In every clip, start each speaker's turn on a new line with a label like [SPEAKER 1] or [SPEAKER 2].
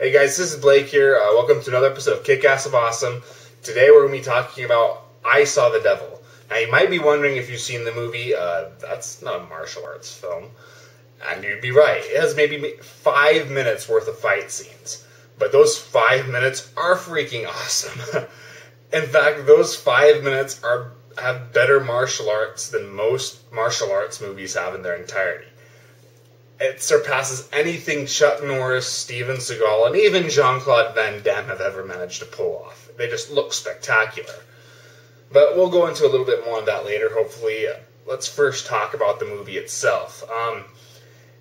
[SPEAKER 1] Hey guys, this is Blake here. Welcome to another episode of Kickass of Awesome. Today we're going to be talking about I Saw the Devil. Now you might be wondering if you've seen the movie. That's not a martial arts film. And you'd be right. It has maybe 5 minutes worth of fight scenes. But those 5 minutes are freaking awesome. In fact, those 5 minutes have better martial arts than most martial arts movies have in their entirety. It surpasses anything Chuck Norris, Steven Seagal, and even Jean-Claude Van Damme have ever managed to pull off. They just look spectacular. But we'll go into a little bit more on that later, hopefully. Let's first talk about the movie itself.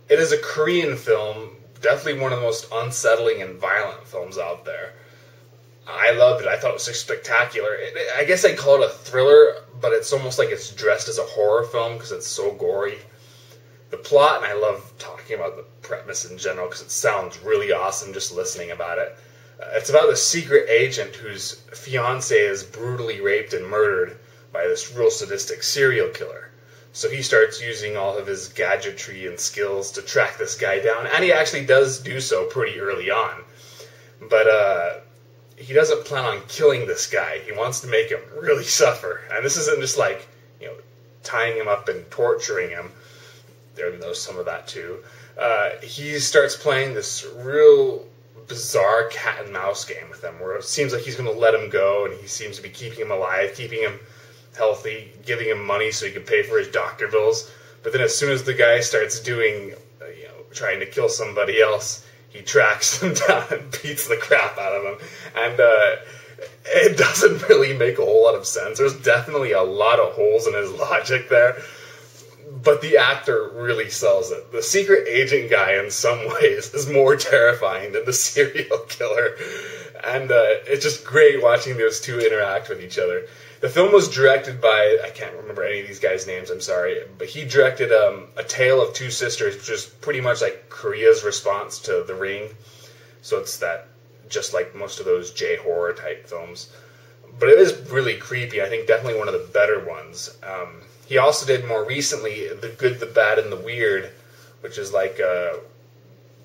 [SPEAKER 1] It is a Korean film, definitely one of the most unsettling and violent films out there. I loved it. I thought it was spectacular. I guess I'd call it a thriller, but it's almost like it's dressed as a horror film because it's so gory. The plot, and I love talking about the premise in general because it sounds really awesome just listening about it. It's about a secret agent whose fiance is brutally raped and murdered by this real sadistic serial killer. So he starts using all of his gadgetry and skills to track this guy down, and he actually does do so pretty early on. But he doesn't plan on killing this guy. He wants to make him really suffer. And this isn't just like, tying him up and torturing him. There knows some of that too. He starts playing this real bizarre cat and mouse game with him, where it seems like he's going to let him go, and he seems to be keeping him alive, keeping him healthy, giving him money so he can pay for his doctor bills. But then as soon as the guy starts doing, trying to kill somebody else, he tracks him down and beats the crap out of him. And it doesn't really make a whole lot of sense. There's definitely a lot of holes in his logic there. But the actor really sells it. The secret agent guy, in some ways, is more terrifying than the serial killer. And it's just great watching those two interact with each other. The film was directed by, I can't remember any of these guys' names, I'm sorry, but he directed A Tale of Two Sisters, which is pretty much like Korea's response to The Ring. So it's that, just like most of those J-horror type films. But it is really creepy. I think definitely one of the better ones. He also did more recently The Good, the Bad, and the Weird, which is like a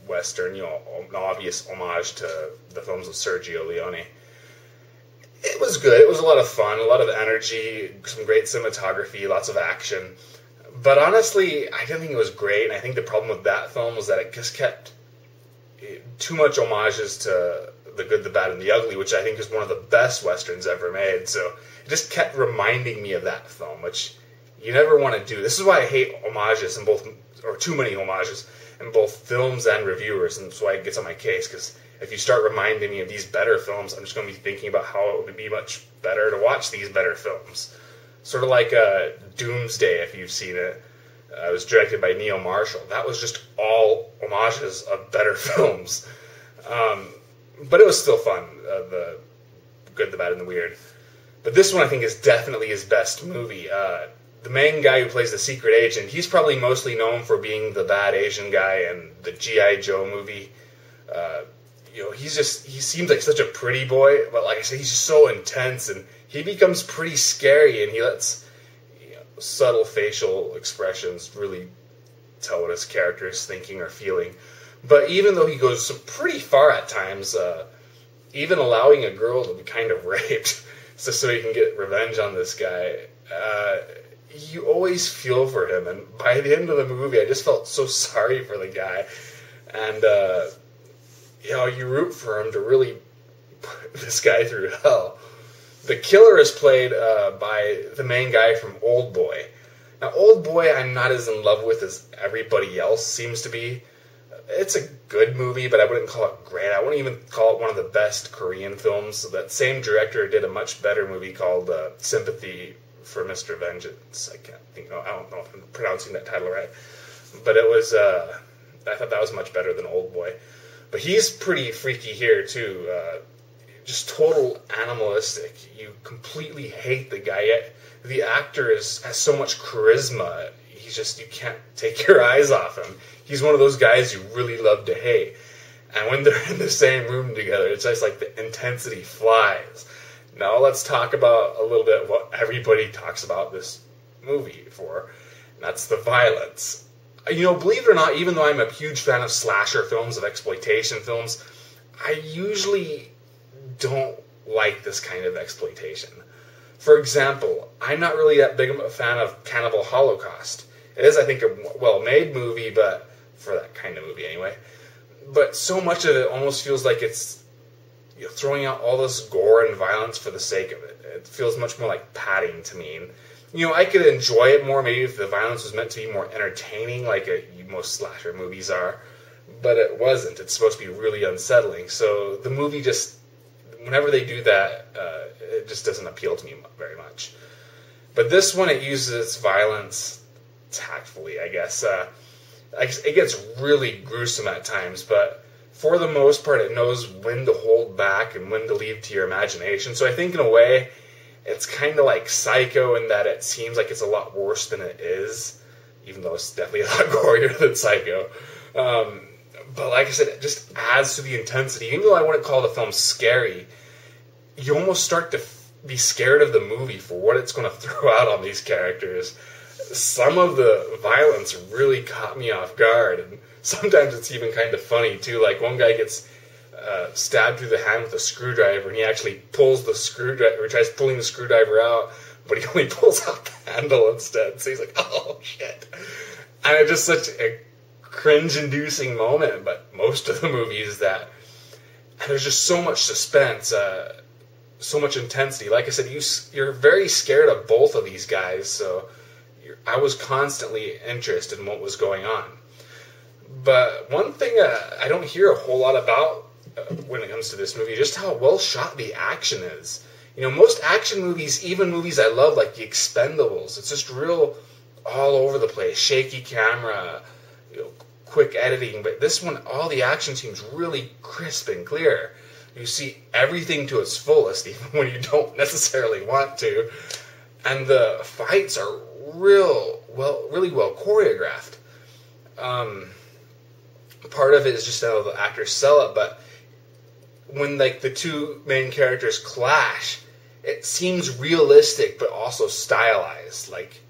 [SPEAKER 1] Western, an obvious homage to the films of Sergio Leone. It was good. It was a lot of fun, a lot of energy, some great cinematography, lots of action. But honestly, I didn't think it was great, and I think the problem with that film was that it just kept too much homages to The Good, the Bad, and the Ugly, which I think is one of the best Westerns ever made. So it just kept reminding me of that film, which you never want to do. This is why I hate homages in both, or too many homages in both films and reviewers, and that's why it gets on my case, because if you start reminding me of these better films, I'm just going to be thinking about how it would be much better to watch these better films. Sort of like Doomsday, if you've seen it. It was directed by Neil Marshall. That was just all homages of better films. But it was still fun, The Good, the Bad, and the Weird. But this one I think is definitely his best movie. The main guy who plays the secret agent, he's probably mostly known for being the bad Asian guy in the G.I. Joe movie. He seems like such a pretty boy, but like I said, he's so intense, and he becomes pretty scary, and he lets subtle facial expressions really tell what his character is thinking or feeling. But even though he goes pretty far at times, even allowing a girl to be kind of raped just so he can get revenge on this guy, you always feel for him. And by the end of the movie, I just felt so sorry for the guy. And, you root for him to really put this guy through hell. The killer is played by the main guy from Old Boy. Now, Old Boy I'm not as in love with as everybody else seems to be. It's a good movie, but I wouldn't call it great. I wouldn't even call it one of the best Korean films. So that same director did a much better movie called Sympathy for Mr. Vengeance. I don't know if I'm pronouncing that title right. But it was, I thought that was much better than Old Boy. But he's pretty freaky here, too. Just total animalistic. You completely hate the guy. Yet the actor has so much charisma. You can't take your eyes off him. He's one of those guys you really love to hate. And when they're in the same room together, it's just like the intensity flies. Now let's talk about a little bit what everybody talks about this movie for. And that's the violence. Believe it or not, even though I'm a huge fan of slasher films, of exploitation films, I usually don't like this kind of exploitation. For example, I'm not really that big of a fan of Cannibal Holocaust. It is, I think, a well-made movie, but for that kind of movie anyway. But so much of it almost feels like it's throwing out all this gore and violence for the sake of it. It feels much more like padding to me. And, I could enjoy it more maybe if the violence was meant to be more entertaining, like most slasher movies are. But it wasn't. It's supposed to be really unsettling. So the movie just, whenever they do that, it just doesn't appeal to me very much. But this one, it uses its violence tactfully, I guess. It gets really gruesome at times, but for the most part, it knows when to hold back and when to leave to your imagination. So I think, in a way, it's kind of like Psycho in that it seems like it's a lot worse than it is, even though it's definitely a lot gorier than Psycho. But like I said, it just adds to the intensity. Even though I wouldn't call the film scary, you almost start to be scared of the movie for what it's going to throw out on these characters. Some of the violence really caught me off guard, and sometimes it's even kind of funny too. Like one guy gets stabbed through the hand with a screwdriver, and he actually pulls the screwdriver, or tries pulling the screwdriver out, but he only pulls out the handle instead. So he's like, "Oh shit!" And it's just such a cringe-inducing moment. But most of the movie is that, and there's just so much suspense, so much intensity. Like I said, you're very scared of both of these guys, so I was constantly interested in what was going on. But one thing I don't hear a whole lot about when it comes to this movie, just how well shot the action is. Most action movies, even movies I love like The Expendables, it's just real all over the place. Shaky camera, quick editing. But this one, all the action seems really crisp and clear. You see everything to its fullest, even when you don't necessarily want to. And the fights are really well choreographed. Part of it is just how the actors sell it, but when the two main characters clash, it seems realistic but also stylized, like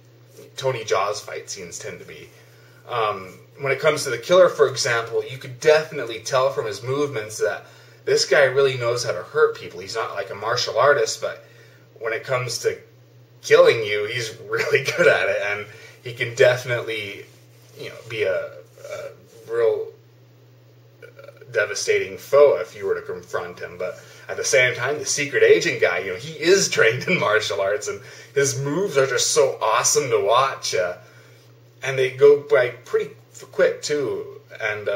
[SPEAKER 1] Tony Jaa's fight scenes tend to be. When it comes to the killer, for example, you could definitely tell from his movements that this guy really knows how to hurt people. He's not like a martial artist, but when it comes to killing you, he's really good at it, and he can definitely, be a real devastating foe if you were to confront him. But at the same time, the secret agent guy, he is trained in martial arts, and his moves are just so awesome to watch, and they go by pretty quick too. And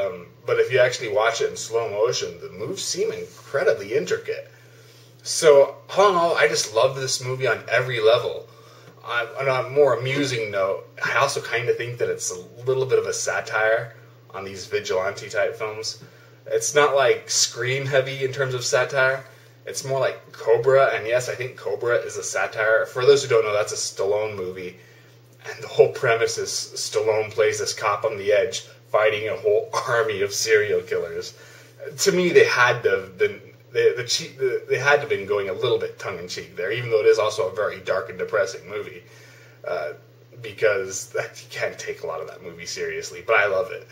[SPEAKER 1] but if you actually watch it in slow motion, the moves seem incredibly intricate. So, all in all, I just love this movie on every level. On a more amusing note, I also kind of think that it's a little bit of a satire on these vigilante-type films. It's not like Scream-heavy in terms of satire. It's more like Cobra, and yes, I think Cobra is a satire. For those who don't know, that's a Stallone movie, and the whole premise is Stallone plays this cop on the edge fighting a whole army of serial killers. To me, they had to have been... They had to have been going a little bit tongue-in-cheek there, even though it is also a very dark and depressing movie, because you can't take a lot of that movie seriously, but I love it.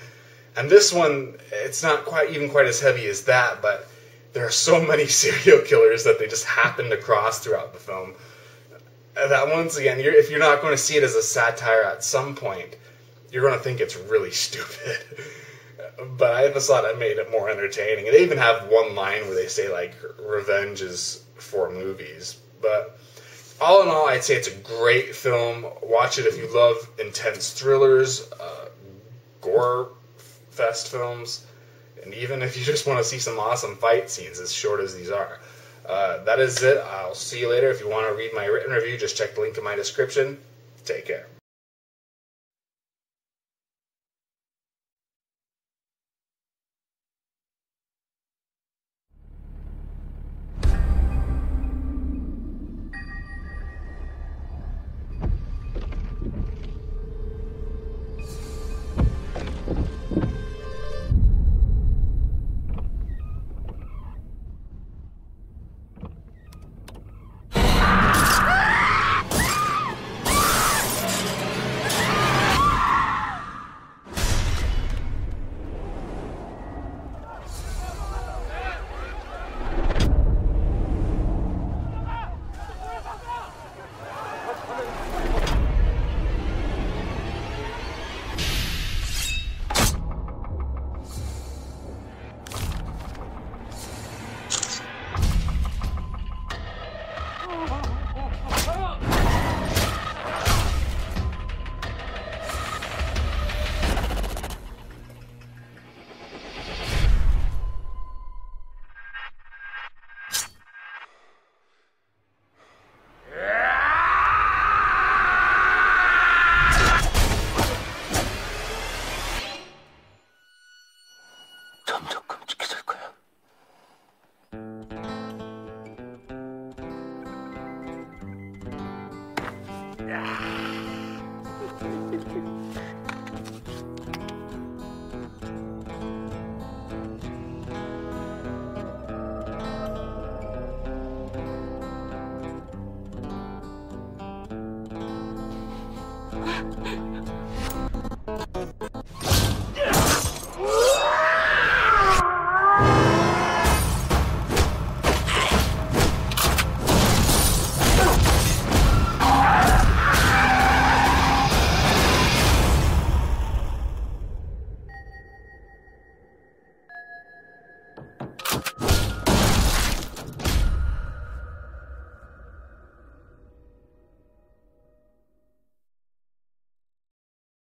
[SPEAKER 1] And this one, it's not quite as heavy as that, but there are so many serial killers that they just happen to cross throughout the film. That once again, if you're not going to see it as a satire at some point, you're going to think it's really stupid. But I just thought it made it more entertaining. And they even have one line where they say, revenge is for movies. But all in all, I'd say it's a great film. Watch it if you love intense thrillers, gore fest films, and even if you just want to see some awesome fight scenes, as short as these are. That is it. I'll see you later. If you want to read my written review, just check the link in my description. Take care.